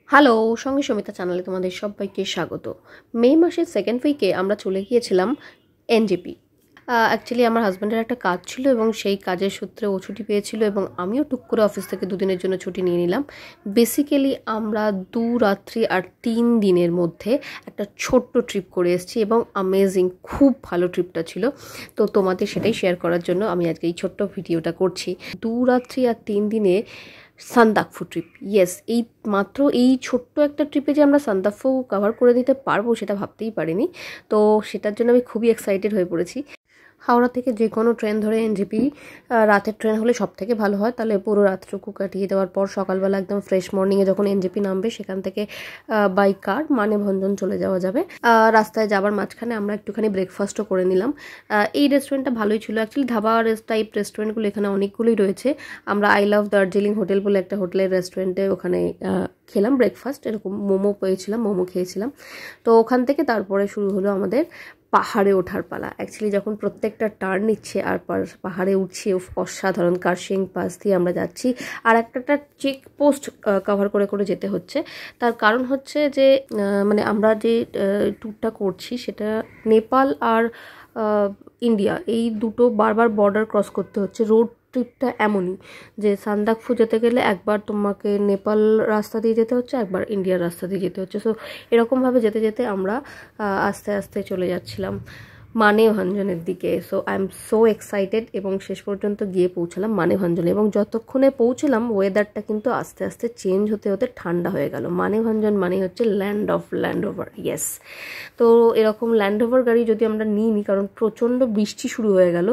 Hello, সঙ্গে সমিতা চ্যানেলে তোমাদের সবাইকে স্বাগত। মে মাসের সেকেন্ড উইকে আমরা চলে গিয়েছিলাম এনজেপি। অ্যাকচুয়ালি আমার হাজব্যান্ডের একটা কাজ ছিল এবং সেই কাজের সূত্রে ও ছুটি পেয়েছিল এবং আমিও টুক করে অফিস থেকে দুদিনের জন্য ছুটি নিয়ে নিলাম। বেসিক্যালি আমরা 2 রাত্রি আর 3 দিনের মধ্যে একটা ছোট্ট ট্রিপ করে এসেছি এবং অ্যামেজিং, খুব ভালো ট্রিপটা ছিল। তো তোমাদের সেটাই শেয়ার করার জন্য আমি আজকে এই ছোট্ট ভিডিওটা করছি। 2 রাত্রি আর 3 দিনে সান্দাকফু ট্রিপ। ইয়েস, এই মাত্র এই ছোট্ট একটা ট্রিপে যে আমরা সান্দাকফু কভার করে দিতে পারবো সেটা ভাবতেই পারিনি। তো সেটার জন্য আমি খুবই এক্সাইটেড হয়ে পড়েছি। হাওড়া থেকে যে কোনো ট্রেন ধরে এনজেপি রাতের ট্রেন হলে সব থেকে ভালো হয়, তাহলে পুরো রাতটুকু কাটিয়ে দেওয়ার পর সকালবেলা একদম ফ্রেশ মর্নিংয়ে যখন এনজেপি নামবে সেখান থেকে বাই কার মানেভঞ্জন চলে যাওয়া যাবে। রাস্তায় যাবার মাঝখানে আমরা একটুখানি ব্রেকফাস্টও করে নিলাম। এই রেস্টুরেন্টটা ভালোই ছিল, অ্যাকচুয়ালি ধাবা টাইপ রেস্টুরেন্টগুলো এখানে অনেকগুলোই রয়েছে। আমরা আই লাভ দার্জিলিং হোটেল বলে একটা হোটেলের রেস্টুরেন্টে ওখানে খেলাম ব্রেকফাস্ট, এরকম মোমো পেয়েছিলাম, মোমো খেয়েছিলাম। তো ওখান থেকে তারপরে শুরু হলো আমাদের পাহাড়ে ওঠার পালা। অ্যাকচুয়ালি যখন প্রত্যেকটা টার্ন নিচ্ছে আর পাহাড়ে উঠছি, অসাধারণ। কার্শিয়াং পাস দিয়ে আমরা যাচ্ছি আর একটা চেক পোস্ট কভার করে করে যেতে হচ্ছে। তার কারণ হচ্ছে যে মানে আমরা যে ট্যুরটা করছি সেটা নেপাল আর ইন্ডিয়া, এই দুটো বারবার বর্ডার ক্রস করতে হচ্ছে। রোড ট্রিপটা এমনই যে সান্দাকফু যেতে গেলে একবার তোমাকে নেপাল রাস্তা দিয়ে যেতে হচ্ছে, একবার ইন্ডিয়ার রাস্তা দিয়ে যেতে হচ্ছে। সো এরকমভাবে যেতে যেতে আমরা আস্তে আস্তে চলে যাচ্ছিলাম মানেভঞ্জনের দিকে। So I am so excited এবং শেষ পর্যন্ত গিয়ে পৌঁছালাম মানেভঞ্জনে এবং যতক্ষণে পৌঁছলাম ওয়েদারটা কিন্তু আস্তে আস্তে চেঞ্জ হতে হতে ঠান্ডা হয়ে গেল। মানেভঞ্জন মানে হচ্ছে ল্যান্ড ওভার। ইয়েস, তো এরকম ল্যান্ড ওভার গাড়ি যদি আমরা নিই কারণ প্রচণ্ড বৃষ্টি শুরু হয়ে গেল,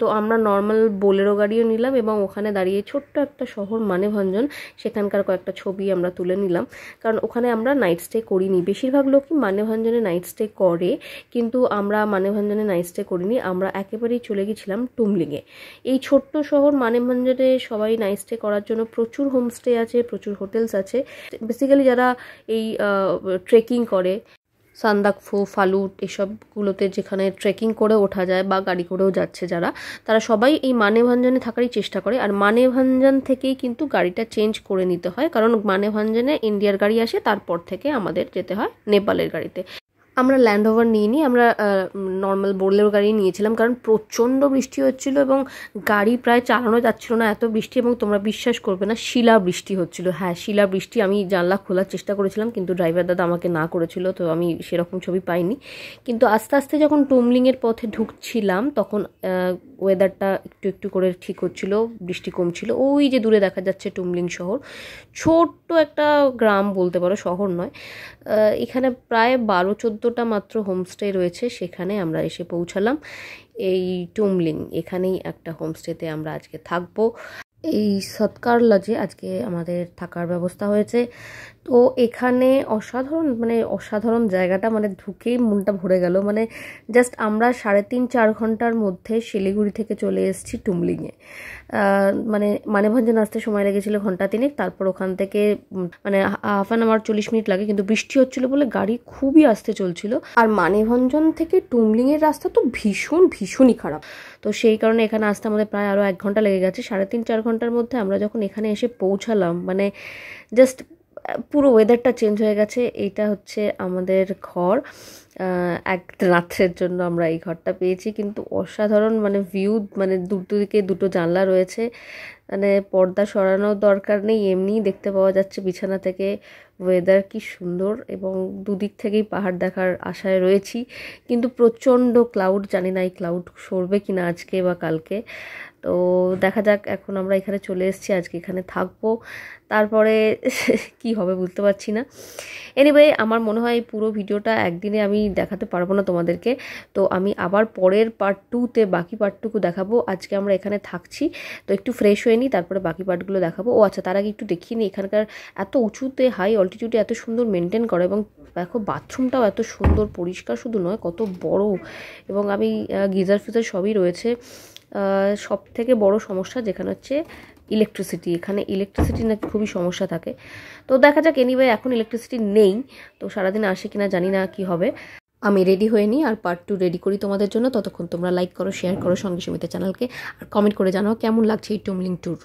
তো আমরা নর্মাল বোলেরো গাড়িও নিলাম এবং ওখানে দাঁড়িয়ে ছোট্ট একটা শহর মানেভঞ্জন, সেখানকার কয়েকটা ছবি আমরা তুলে নিলাম। কারণ ওখানে আমরা নাইট স্টে করিনি, বেশিরভাগ লোকই মানেভঞ্জনে নাইট স্টে করে, কিন্তু আমরা মানেভঞ্জনে নাইট স্টে করিনি। আমরা একেবারেই চলে গেছিলাম টুমলিংয়ে। এই ছোট্ট শহর মানেভঞ্জনে সবাই নাইট স্টে করার জন্য প্রচুর হোমস্টে আছে, প্রচুর হোটেলস আছে। বেসিক্যালি যারা এই ট্রেকিং করে সান্দাকফু, ফালুট এসবগুলোতে যেখানে ট্রেকিং করে ওঠা যায় বা গাড়ি করেও যাচ্ছে যারা, তারা সবাই এই মানেভঞ্জনে থাকারই চেষ্টা করে। আর মানেভঞ্জন থেকেই কিন্তু গাড়িটা চেঞ্জ করে নিতে হয়, কারণ মানেভঞ্জনে ইন্ডিয়ার গাড়ি আসে, তারপর থেকে আমাদের যেতে হয় নেপালের গাড়িতে। আমরা ল্যান্ড ওভার নিইনি, আমরা নর্মাল বোলেরো গাড়ি নিয়েছিলাম কারণ প্রচণ্ড বৃষ্টি হচ্ছিল এবং গাড়ি প্রায় চালানো যাচ্ছিল না, এত বৃষ্টি। এবং তোমরা বিশ্বাস করবে না, শিলা বৃষ্টি হচ্ছিল। হ্যাঁ, শিলা বৃষ্টি। আমি জানলা খোলার চেষ্টা করেছিলাম কিন্তু ড্রাইভার দাদা আমাকে না করেছিল, তো আমি সেরকম ছবি পাইনি। কিন্তু আস্তে আস্তে যখন টুমলিংয়ের পথে ঢুকছিলাম তখন ওয়েদারটা একটু একটু করে ঠিক হচ্ছিল, বৃষ্টি কমছিল। ওই যে দূরে দেখা যাচ্ছে টুমলিং শহর, ছোট্ট একটা গ্রাম বলতে পারো, শহর নয়। এখানে প্রায় 12-14টা মাত্র হোমস্টে রয়েছে। সেখানে আমরা এসে পৌঁছালাম এই টুমলিং। এখানেই একটা হোমস্টেতে আমরা আজকে থাকবো। এই সৎকার লজে আজকে আমাদের থাকার ব্যবস্থা হয়েছে। তো এখানে অসাধারণ জায়গাটা, মানে ঢুকেই মনটা ভরে গেল। মানে জাস্ট আমরা 3.5-4 ঘন্টার মধ্যে শিলিগুড়ি থেকে চলে এসেছি টুমলিংয়ে। মানেভঞ্জন আসতে সময় লেগেছিল ঘন্টা 3, তারপর ওখান থেকে হাফ অ্যান আওয়ার 40 মিনিট লাগে, কিন্তু বৃষ্টি হচ্ছিল বলে গাড়ি খুবই আস্তে চলছিল। আর মানেভঞ্জন থেকে টুমলিংয়ের রাস্তা তো ভীষণই খারাপ, তো সেই কারণে এখানে আসতে আমাদের প্রায় আরও 1 ঘন্টা লেগে গেছে। 3.5-4 ঘন্টার মধ্যে আমরা যখন এখানে এসে পৌঁছালাম, মানে জাস্ট পুরো ওয়েদারটা চেঞ্জ হয়ে গেছে। এইটা হচ্ছে আমাদের ঘর। এক রাত্রের জন্য আমরা এই ঘরটা পেয়েছি, কিন্তু অসাধারণ ভিউ, দুদিকে দুটো জানলা রয়েছে, পর্দা সরানোর দরকার নেই, এমনিই দেখতে পাওয়া যাচ্ছে বিছানা থেকে ওয়েদার কি সুন্দর। এবং দুদিক থেকেই পাহাড় দেখার আশায় রয়েছি, কিন্তু প্রচণ্ড ক্লাউড, জানি না এই ক্লাউড সরবে কিনা আজকে বা কালকে। তো দেখা যাক। এখন আমরা এখানে চলে এসেছি, আজকে এখানে থাকবো, তারপরে কি হবে বুঝতে পারছি না। এনিওয়ে, আমার মনে হয় পুরো ভিডিওটা একদিনে আমি দেখাতে পারবো না তোমাদেরকে, তো আমি আবার পরের পার্ট 2তে বাকি পার্টটুকু দেখাবো। আজকে আমরা এখানে থাকছি, তো একটু ফ্রেশ হয়ে নিই, তারপরে বাকি পার্টগুলো দেখাবো। ও আচ্ছা, তার আগে একটু দেখিয়ে নিই এখানকার এত উঁচুতে, হাই অল্টিটিউডে এত সুন্দর মেনটেন করে। এবং দেখো বাথরুমটাও এত সুন্দর পরিষ্কার, শুধু নয় কত বড়। এবং আমি গিজার ফিজার সবই রয়েছে। সব থেকে বড় সমস্যা যেখানে হচ্ছে ইলেকট্রিসিটি, এখানে ইলেকট্রিসিটি নাকি খুবই সমস্যা থাকে। তো দেখা যাক। এনিওয়ে, এখন ইলেকট্রিসিটি নেই, তো সারাদিন আসে কিনা জানি না, কি হবে। আমি রেডি হয়ে নিই আর পার্ট 2 রেডি করি তোমাদের জন্য। ততক্ষণ তোমরা লাইক করো, শেয়ার করো সঙ্গে সমিতা চ্যানেলকে, আর কমেন্ট করে জানাও কেমন লাগছে এই টুমলিং ট্যুর।